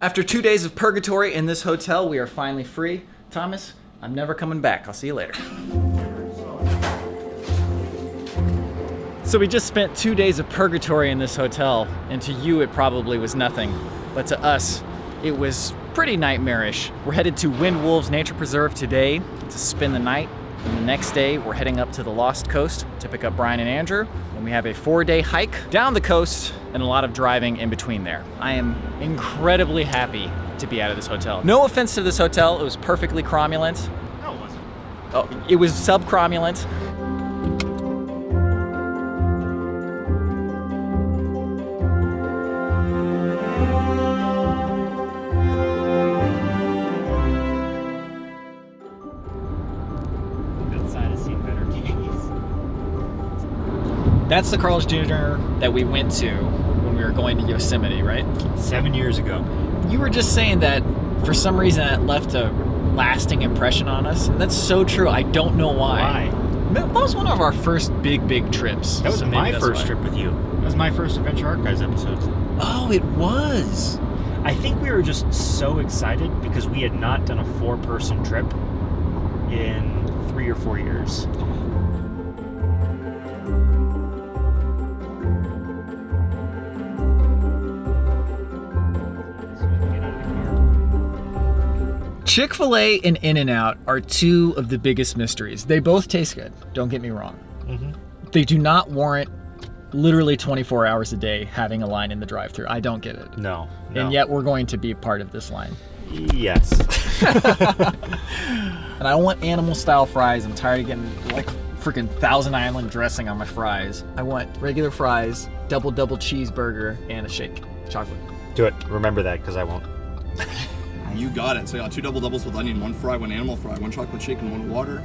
After 2 days of purgatory in this hotel, we are finally free. Thomas, I'm never coming back. I'll see you later. So we just spent 2 days of purgatory in this hotel, and to you it probably was nothing. But to us, it was pretty nightmarish. We're headed to Wind Wolves Nature Preserve today to spend the night. And the next day, we're heading up to the Lost Coast to pick up Bryan and Andrew. And we have a 4-day hike down the coast and a lot of driving in between there. I am incredibly happy to be out of this hotel. No offense to this hotel, it was perfectly cromulent. No, it wasn't. Oh, it was subcromulent. That's the Carl's Jr. that we went to when we were going to Yosemite, right? 7 years ago. You were just saying that for some reason that left a lasting impression on us. That's so true. I don't know why. That was one of our first big trips. That was my first trip with you. That was my first Adventure Archives episode. Oh, it was. I think we were just so excited because we had not done a 4-person trip in 3 or 4 years. Chick-fil-A and In-N-Out are two of the biggest mysteries. They both taste good, don't get me wrong. Mm-hmm. They do not warrant literally 24 hours a day having a line in the drive-thru. I don't get it. No. And yet we're going to be part of this line. Yes. And I want animal-style fries. I'm tired of getting like freaking Thousand Island dressing on my fries. I want regular fries, double cheeseburger, and a shake. Chocolate. Do it. Remember that, because I won't. You got it. So I got 2 double doubles with onion, 1 fry, 1 animal fry, 1 chocolate shake, and 1 water.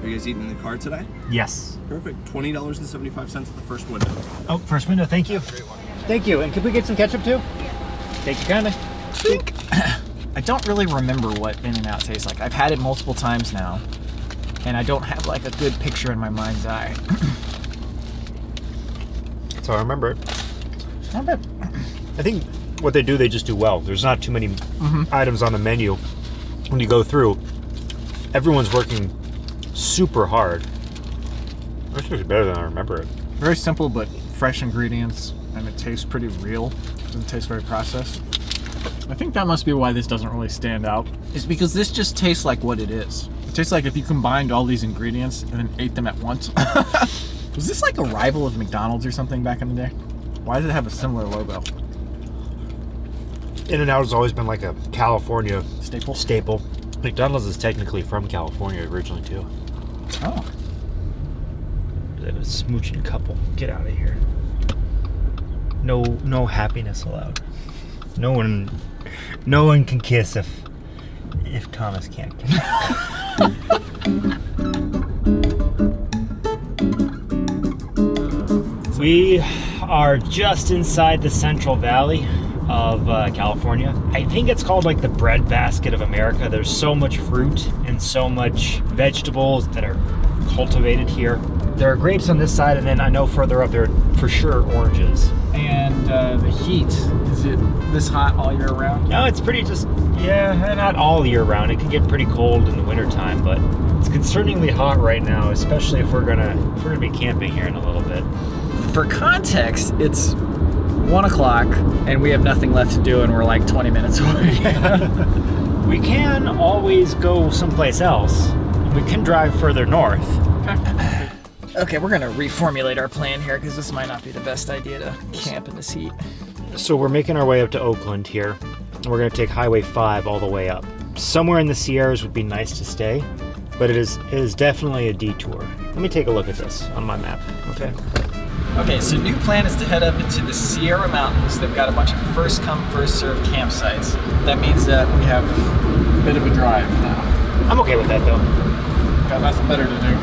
Are you guys eating in the car today? Yes. Perfect. $20.75 at the first window. Oh, first window. Thank you. Thank you. And could we get some ketchup too? Thank you kindly. I don't really remember what In-N-Out tastes like. I've had it multiple times now, and I don't have like a good picture in my mind's eye. That's how I remember it. Not bad. I think what they do, they just do well. There's not too many items on the menu. When you go through, everyone's working super hard. This is better than I remember it. Very simple, but fresh ingredients, and it tastes pretty real. It doesn't taste very processed. I think that must be why this doesn't really stand out. Is because this just tastes like what it is. It tastes like if you combined all these ingredients and then ate them at once. Was this like a rival of McDonald's or something back in the day? Why does it have a similar logo? In-N-Out has always been like a California Staple. McDonald's is technically from California originally too. Oh. They're a smooching couple. Get out of here. No happiness allowed. No one can kiss if Thomas can't kiss. We are just inside the Central Valley of California. I think it's called like the breadbasket of America. There's so much fruit and so much vegetables that are cultivated here. There are grapes on this side, and then I know further up there for sure oranges. And the heat, is it this hot all year round? No, it's pretty not all year round. It can get pretty cold in the wintertime, but it's concerningly hot right now, especially if we're gonna be camping here in a little bit. For context, it's 1 o'clock and we have nothing left to do and we're like 20 minutes away. We can always go someplace else. We can drive further north. Okay, we're gonna reformulate our plan here because this might not be the best idea to camp in this heat. So we're making our way up to Oakland here. We're gonna take Highway 5 all the way up. Somewhere in the Sierras would be nice to stay, but it is definitely a detour. Let me take a look at this on my map. Okay, so new plan is to head up into the Sierra Mountains. They've got a bunch of first come, first served campsites. That means that we have a bit of a drive now. I'm okay with that though. Got nothing better to do.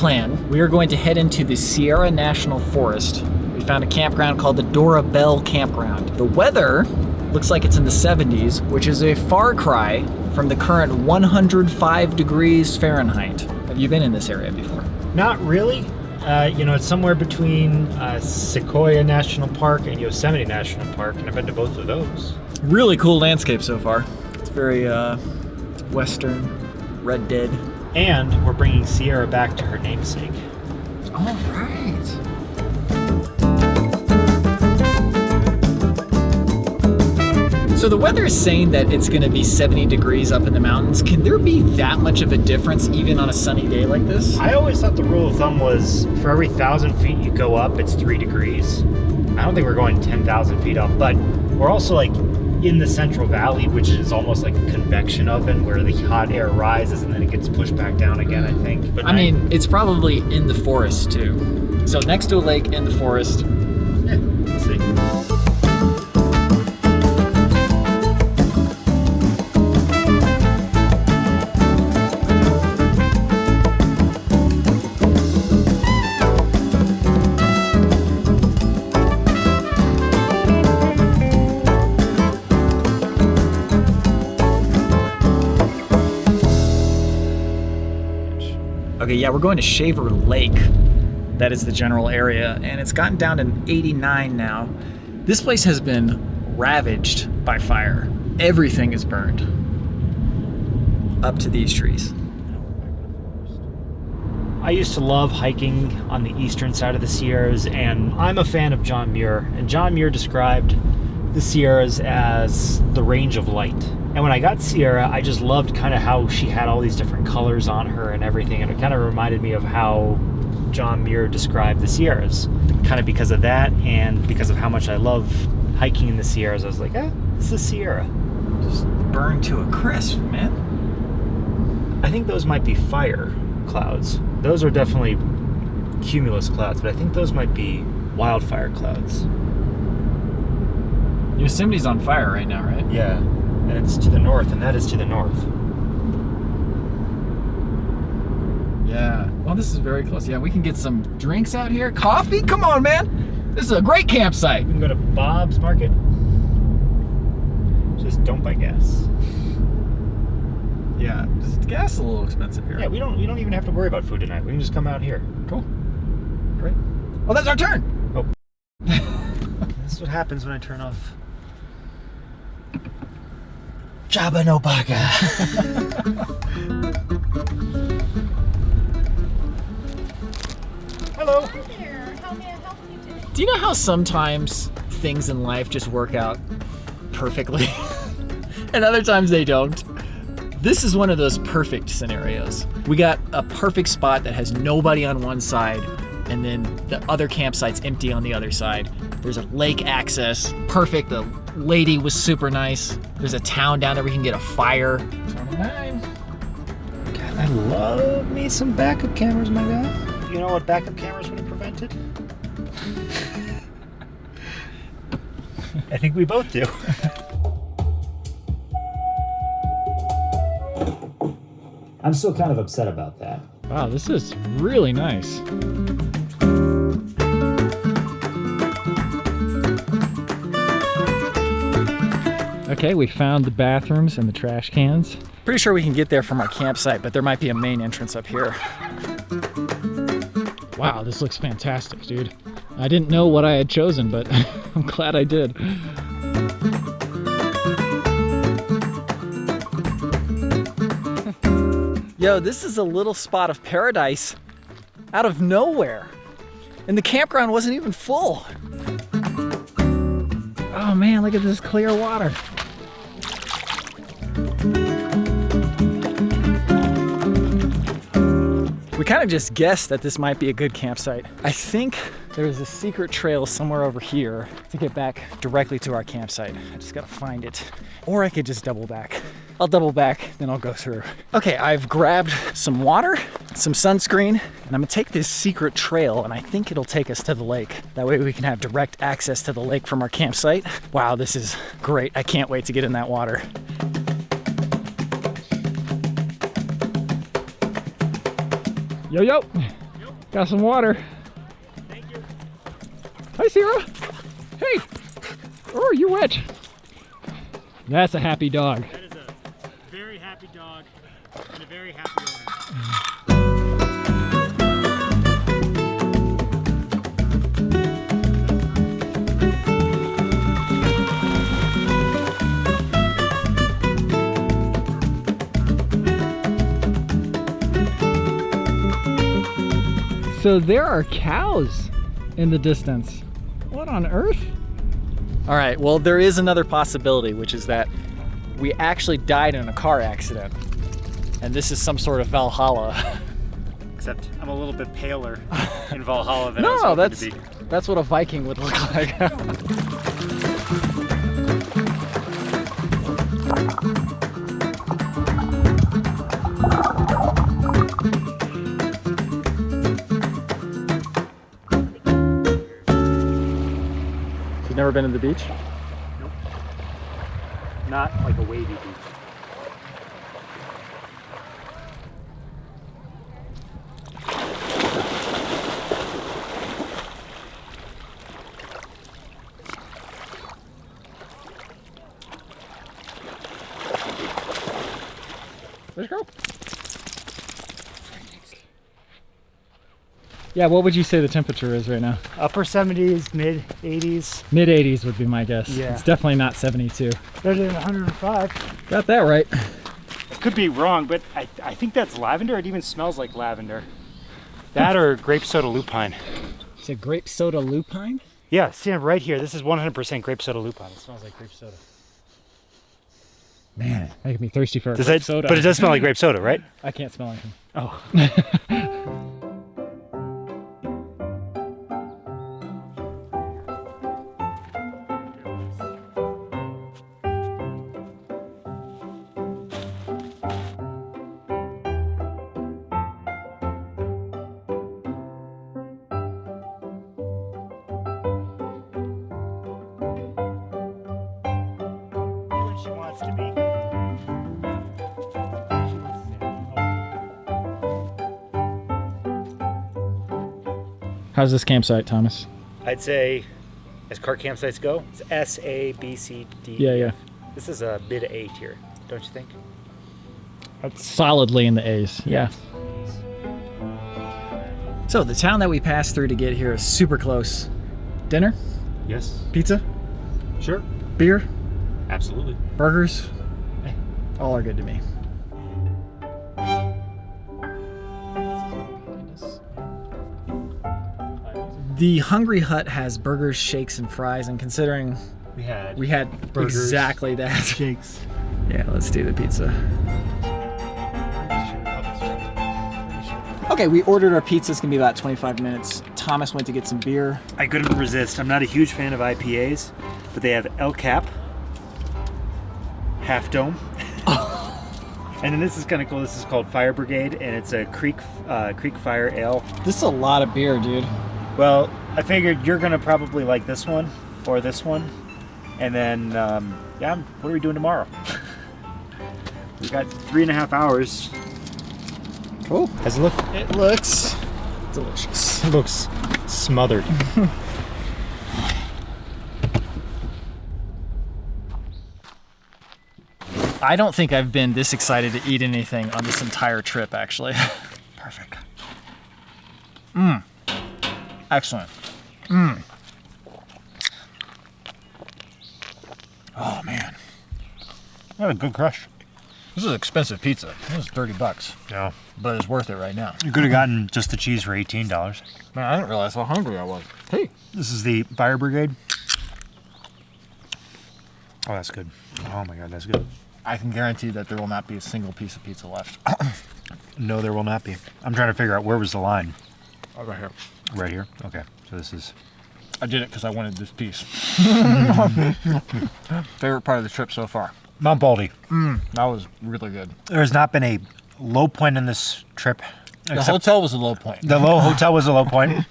plan. We are going to head into the Sierra National Forest. We found a campground called the Dorabelle Campground. The weather looks like it's in the 70s, which is a far cry from the current 105 degrees Fahrenheit. Have you been in this area before? Not really. It's somewhere between Sequoia National Park and Yosemite National Park, and I've been to both of those. Really cool landscape so far. It's very western, Red Dead. And we're bringing Sierra back to her namesake. All right. So the weather is saying that it's going to be 70 degrees up in the mountains. Can there be that much of a difference even on a sunny day like this? I always thought the rule of thumb was for every 1,000 feet you go up, it's 3 degrees. I don't think we're going 10,000 feet up, but we're also like in the Central Valley, which is almost like a convection oven where the hot air rises and then it gets pushed back down again, I think. But I mean, it's probably in the forest too. So next to a lake in the forest. Yeah, let's see. Okay, yeah, we're going to Shaver Lake. That is the general area, and it's gotten down to 89 now. This place has been ravaged by fire. Everything is burned. Up to these trees. I used to love hiking on the eastern side of the Sierras, and I'm a fan of John Muir. And John Muir described the Sierras as the range of light. And when I got Sierra, I just loved kind of how she had all these different colors on her and everything. And it kind of reminded me of how John Muir described the Sierras. Kind of because of that and because of how much I love hiking in the Sierras, I was like, this is Sierra. Just burned to a crisp, man. I think those might be fire clouds. Those are definitely cumulus clouds, but I think those might be wildfire clouds. Yosemite's on fire right now, right? Yeah. And it's to the north, and that is to the north. Yeah. Well, this is very close. Yeah, we can get some drinks out here. Coffee? Come on, man. This is a great campsite. We can go to Bob's Market. Just don't buy gas. Yeah, gas is a little expensive here. Yeah, we don't even have to worry about food tonight. We can just come out here. Cool. Great. Oh, that's our turn. Oh. That's what happens when I turn off Jabba no Baga. Hello. Hi there. How may I help you today? Do you know how sometimes things in life just work out perfectly and other times they don't? This is one of those perfect scenarios. We got a perfect spot that has nobody on one side and then the other campsite's empty on the other side. There's a lake access, perfect. The lady was super nice. There's a town down there where we can get a fire. 29. God, I love me some backup cameras, my guy. You know what backup cameras would have prevented? I think we both do. I'm still kind of upset about that. Wow, this is really nice. Okay, we found the bathrooms and the trash cans. Pretty sure we can get there from our campsite, but there might be a main entrance up here. Wow, this looks fantastic, dude. I didn't know what I had chosen, but I'm glad I did. Yo, this is a little spot of paradise out of nowhere. And the campground wasn't even full. Oh man, look at this clear water. We kind of just guessed that this might be a good campsite. I think there's a secret trail somewhere over here to get back directly to our campsite. I just gotta find it. Or I could just double back. I'll double back, then I'll go through. Okay, I've grabbed some water, some sunscreen, and I'm gonna take this secret trail, and I think it'll take us to the lake. That way we can have direct access to the lake from our campsite. Wow, this is great. I can't wait to get in that water. Yo, yo. Got some water. Thank you. Hi, Sarah. Hey. Oh, you're wet. That's a happy dog. That is a very happy dog and a very happy owner. So there are cows in the distance. What on earth? All right, well, there is another possibility, which is that we actually died in a car accident. And this is some sort of Valhalla. Except I'm a little bit paler in Valhalla than I was hoping to be. That's what a Viking would look like. You've never been to the beach? Nope. Not like a wavy beach. Let's go. Yeah, what would you say the temperature is right now? Upper 70s, mid 80s. Mid 80s would be my guess. Yeah. It's definitely not 72. Better than 105. Got that right. Could be wrong, but I think that's lavender. It even smells like lavender. That or grape soda lupine. Is it grape soda lupine? Yeah, see, I'm right here. This is 100% grape soda lupine. It smells like grape soda. Man, making me thirsty for a Does grape that, soda. but it does smell like grape soda, right? I can't smell anything. Oh. She wants to be. How's this campsite, Thomas? I'd say, as car campsites go, it's S, A, B, C, D. Yeah, yeah. This is a mid A tier, don't you think? Solidly in the A's. Yeah. So the town that we passed through to get here is super close. Dinner, Yes. pizza, Sure. beer, Absolutely. burgers, all are good to me. The Hungry Hut has burgers, shakes, and fries, and considering We had burgers, exactly that. shakes. Yeah, let's do the pizza. Okay, we ordered our pizza. It's gonna be about 25 minutes. Thomas went to get some beer. I couldn't resist. I'm not a huge fan of IPAs, but they have El Cap, Half Dome. And then this is kind of cool. This is called Fire Brigade, and it's a Creek Fire Ale. This is a lot of beer, dude. Well, I figured you're gonna probably like this one or this one, and then yeah, what are we doing tomorrow? We got 3.5 hours. Cool. How's it look? It looks delicious. It looks smothered. I don't think I've been this excited to eat anything on this entire trip, actually. Perfect. Excellent. Oh, man. What a good crush. This is expensive pizza. This is $30, Yeah. but it's worth it right now. You could have gotten just the cheese for $18. Man, I didn't realize how hungry I was. Hey. This is the Fire Brigade. Oh, that's good. Oh my God, that's good. I can guarantee that there will not be a single piece of pizza left. No, there will not be. I'm trying to figure out where was the line. Over here. Right here? Okay, so this is... I did it because I wanted this piece. Favorite part of the trip so far. Mount Baldy. That was really good. There has not been a low point in this trip. The hotel was a low point. The low hotel was a low point,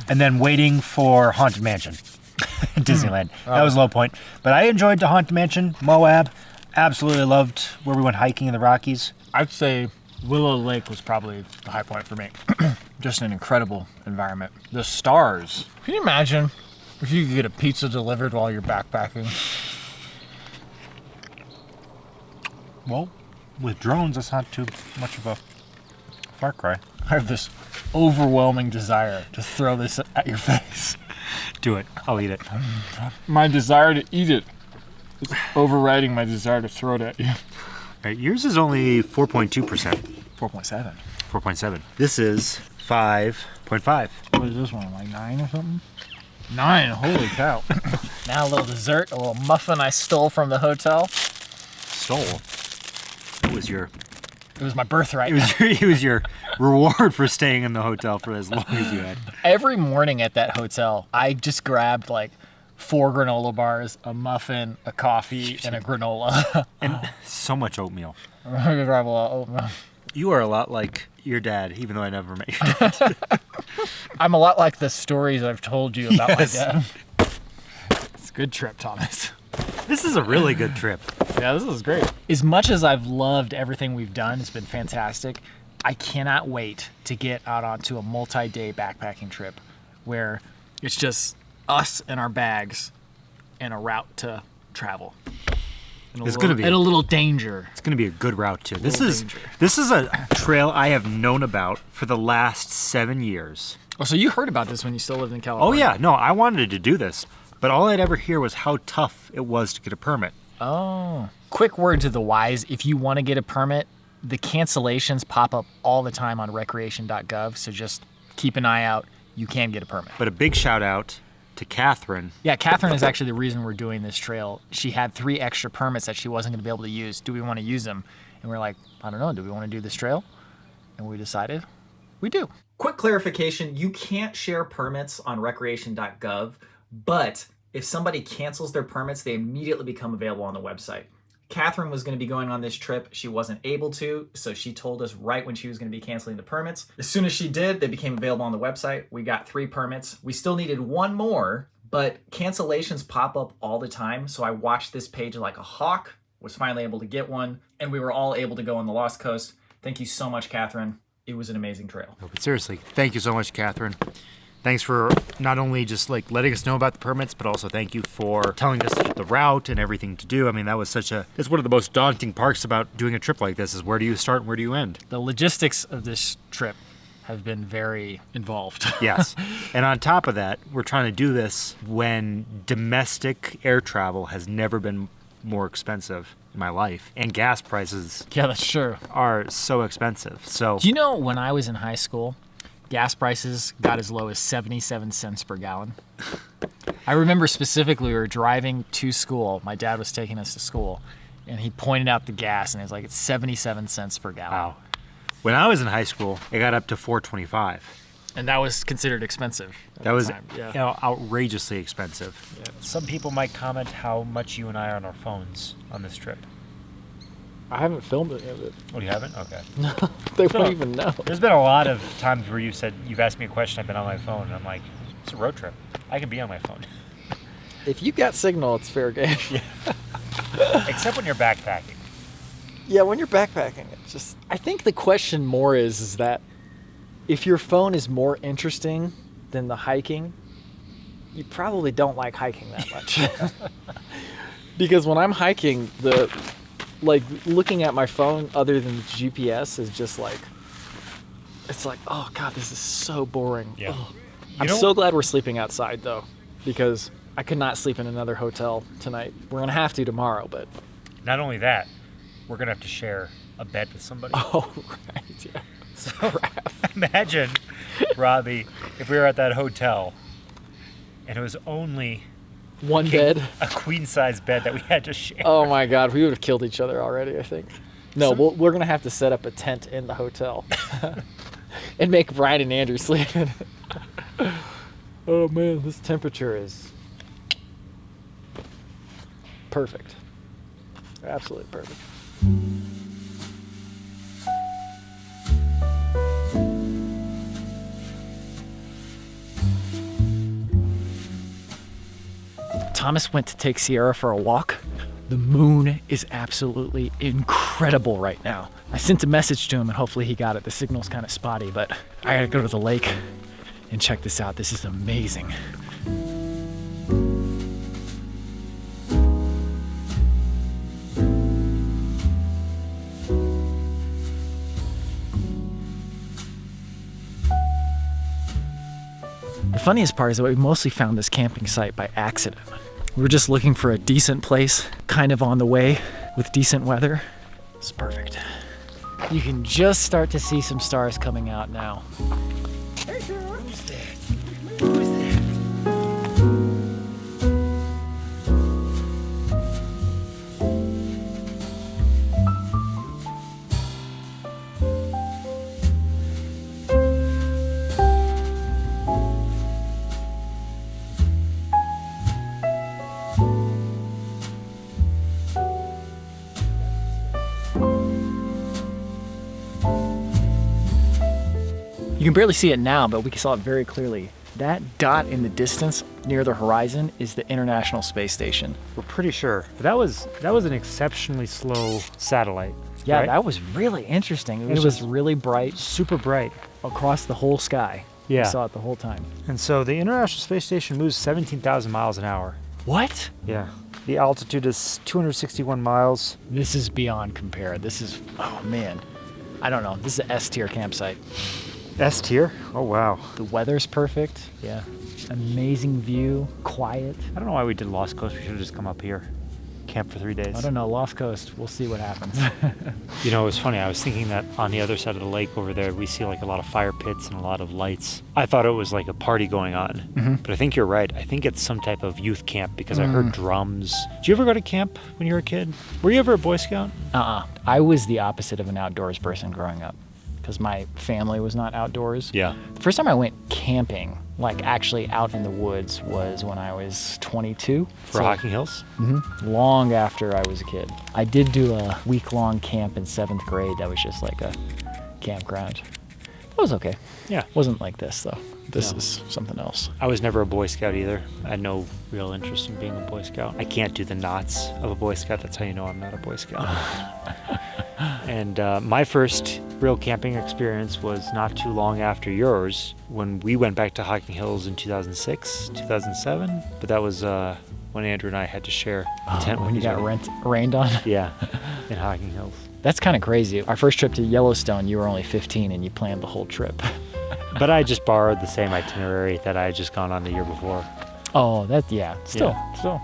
and then waiting for Haunted Mansion in Disneyland. That was a low point. But I enjoyed the Haunted Mansion, Moab. Absolutely loved where we went hiking in the Rockies. I'd say Willow Lake was probably the high point for me. just an incredible environment. The stars. Can you imagine if you could get a pizza delivered while you're backpacking? Well, with drones, that's not too much of a far cry. I have this overwhelming desire to throw this at your face. Do it. I'll eat it. My desire to eat it is overriding my desire to throw it at you. Right, yours is only 4.2%. 4.7. 4.7. This is 5.5. What is this one, like 9 or something? 9, holy cow. Now a little dessert, a little muffin I stole from the hotel. Stole. It was my birthright. It was your reward for staying in the hotel for as long as you had. Every morning at that hotel, I just grabbed like 4 granola bars, a muffin, a coffee, and a granola. And so much oatmeal. I grab a lot of oatmeal. You are a lot like your dad, even though I never met your dad. I'm a lot like the stories I've told you about Yes. my dad. It's a good trip, Thomas. This is a really good trip. Yeah, this is great. As much as I've loved everything we've done, it's been fantastic. I cannot wait to get out onto a multi-day backpacking trip where it's just us and our bags and a route to travel. And a little danger. It's going to be a good route too. This Danger. is a trail I have known about for the last 7 years. Oh, so you heard about this when you still lived in California? Oh yeah, no, I wanted to do this, but all I'd ever hear was how tough it was to get a permit. Oh. Quick word to the wise. If you want to get a permit, the cancellations pop up all the time on recreation.gov, so just keep an eye out. You can get a permit. But a big shout out to Catherine. Yeah, Catherine is actually the reason we're doing this trail. She had 3 extra permits that she wasn't going to be able to use. Do we want to use them? And we're like, I don't know. Do we want to do this trail? And we decided we do. Quick clarification. You can't share permits on recreation.gov, but if somebody cancels their permits, they immediately become available on the website. Catherine was going to be going on this trip. She wasn't able to, so she told us right when she was going to be canceling the permits. As soon as she did, they became available on the website. We got 3 permits. We still needed 1 more, but cancellations pop up all the time. So I watched this page like a hawk, was finally able to get one, and we were all able to go on the Lost Coast. Thank you so much, Catherine. It was an amazing trail. No, but seriously, thank you so much, Catherine. Thanks for not only just like letting us know about the permits, but also thank you for telling us the route and everything to do. I mean, it's one of the most daunting parts about doing a trip like this is where do you start and where do you end? The logistics of this trip have been very involved. Yes. And on top of that, we're trying to do this when domestic air travel has never been more expensive in my life. And gas prices Yeah, that's true. are so expensive. So Do you know when I was in high school, gas prices got as low as 77 cents per gallon? I remember specifically we were driving to school. My dad was taking us to school, and he pointed out the gas, and it was like, it's 77 cents per gallon. wow. When I was in high school, it got up to $4.25. And that was considered expensive at That the was time. Yeah. outrageously expensive. Some people might comment how much you and I are on our phones on this trip. I haven't filmed any of it. Oh, you haven't? Okay. They won't even know. There's been a lot of times where you've asked me a question, I've been on my phone, and I'm like, it's a road trip. I can be on my phone. If you got signal, it's fair game. Except when you're backpacking. Yeah, when you're backpacking, it's just. I think the question more is that if your phone is more interesting than the hiking, you probably don't like hiking that much. Because when I'm hiking, looking at my phone other than the GPS is just like, it's like, oh God, this is so boring. Yeah. Ugh. I'm so glad we're sleeping outside though, because I could not sleep in another hotel tonight. We're gonna have to tomorrow, but. Not only that, we're going to have to share a bed with somebody. Oh, right, yeah. So imagine, Robbie, if we were at that hotel and it was only One bed. a queen-size bed that we had to share. Oh my God, we would have killed each other already, I think. No, we're gonna have to set up a tent in the hotel and make Bryan and Andrew sleep in it. Oh man, this temperature is perfect. Absolutely perfect. Thomas went to take Sierra for a walk. The moon is absolutely incredible right now. I sent a message to him and hopefully he got it. The signal's kind of spotty, but I gotta go to the lake and check this out. This is amazing. The funniest part is that we mostly found this camping site by accident. We were just looking for a decent place, kind of on the way, with decent weather. It's perfect. You can just start to see some stars coming out now. Hey girl. Who's that? Who's that? You can barely see it now, but we saw it very clearly. That dot in the distance near the horizon is the International Space Station. We're pretty sure. That was an exceptionally slow satellite. Yeah, right? that was really interesting. It was just really bright, super bright across the whole sky. Yeah. We saw it the whole time. And so the International Space Station moves 17,000 miles an hour. What? Yeah. The altitude is 261 miles. This is beyond compare. This is, oh man. I don't know. This is an S-tier campsite. S tier? Oh, wow. The weather's perfect. Yeah. Amazing view, quiet. I don't know why we did Lost Coast. We should have just come up here. Camp for 3 days. I don't know, Lost Coast, we'll see what happens. You know, it was funny. I was thinking that on the other side of the lake over there, we see like a lot of fire pits and a lot of lights. I thought it was like a party going on. But I think you're right. I think it's some type of youth camp because I heard drums. Did you ever go to camp when you were a kid? Were you ever a Boy Scout? I was the opposite of an outdoors person growing up because my family was not outdoors. Yeah. The first time I went camping, like actually out in the woods, was when I was 22. For Hocking Hills? Long after I was a kid. I did do a week-long camp in 7th grade that was just like a campground. It was okay. Yeah. Wasn't like this though. This No. is something else. I was never a Boy Scout either. I had no real interest in being a Boy Scout. I can't do the knots of a Boy Scout. That's how you know I'm not a Boy Scout. And my first real camping experience was not too long after yours when we went back to Hocking Hills in 2006, 2007. But that was when Andrew and I had to share a tent with When you each got other. rained on? Yeah, in Hocking Hills. That's kind of crazy. Our first trip to Yellowstone, you were only 15 and you planned the whole trip. But I just borrowed the same itinerary that I had just gone on the year before. Oh, still,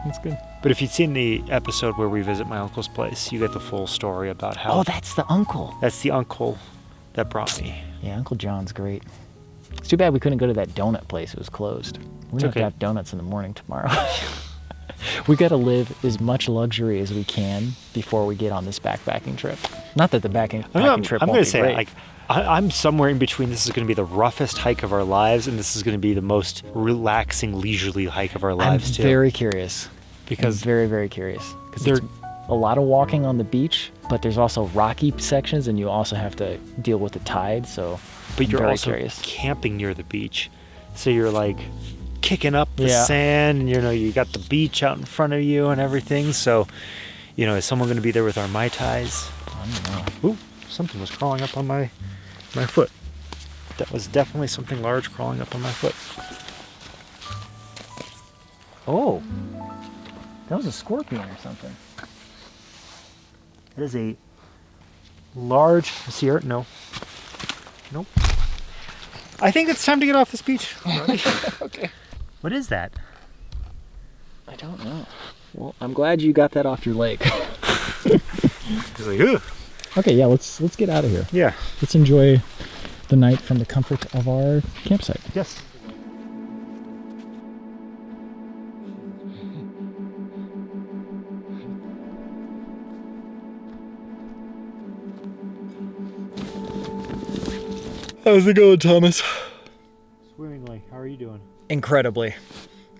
that's good. But if you'd seen the episode where we visit my uncle's place, you get the full story about how... Oh, that's the uncle. That's the uncle that brought me. Yeah, Uncle John's great. It's too bad we couldn't go to that donut place. It was closed. We're going to have to have donuts in the morning tomorrow. We got to live as much luxury as we can before we get on this backpacking trip. Not that the backpacking trip I'm won't going be to say, great. like, I'm somewhere in between. This is going to be the roughest hike of our lives, and this is going to be the most relaxing, leisurely hike of our I'm lives, too. very curious. Because I'm very, very curious. Because there's a lot of walking on the beach, but there's also rocky sections, and you also have to deal with the tide, so But I'm you're very also curious. camping near the beach. So you're, like, kicking up the Yeah. sand, and, you got the beach out in front of you and everything. So, is someone going to be there with our Mai Tais? I don't know. Ooh, something was crawling up on my foot. That was definitely something large crawling up on my foot. Oh, that was a scorpion or something. It is a large Sierra. No. Nope. I think it's time to get off this beach. Okay. What is that? I don't know. Well, I'm glad you got that off your leg. It's like, ugh. Okay, yeah, let's get out of here. Yeah. Let's enjoy the night from the comfort of our campsite. Yes. How's it going, Thomas? Swimmingly. How are you doing? Incredibly.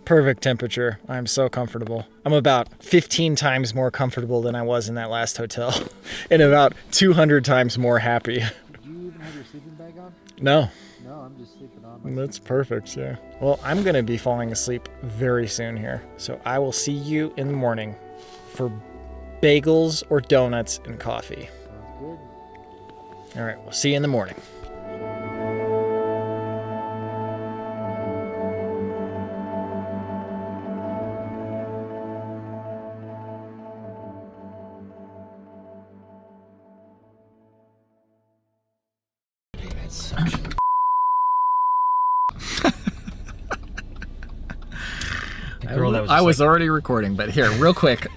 Perfect temperature. I'm so comfortable. I'm about 15 times more comfortable than I was in that last hotel, and about 200 times more happy. Did you even have your sleeping bag on? No. No, I'm just sleeping on That's perfect, yeah. Well, I'm gonna be falling asleep very soon here, so I will see you in the morning for bagels or donuts and coffee. All right, we'll see you in the morning. Girl, that was I just was already recording, but here, real quick.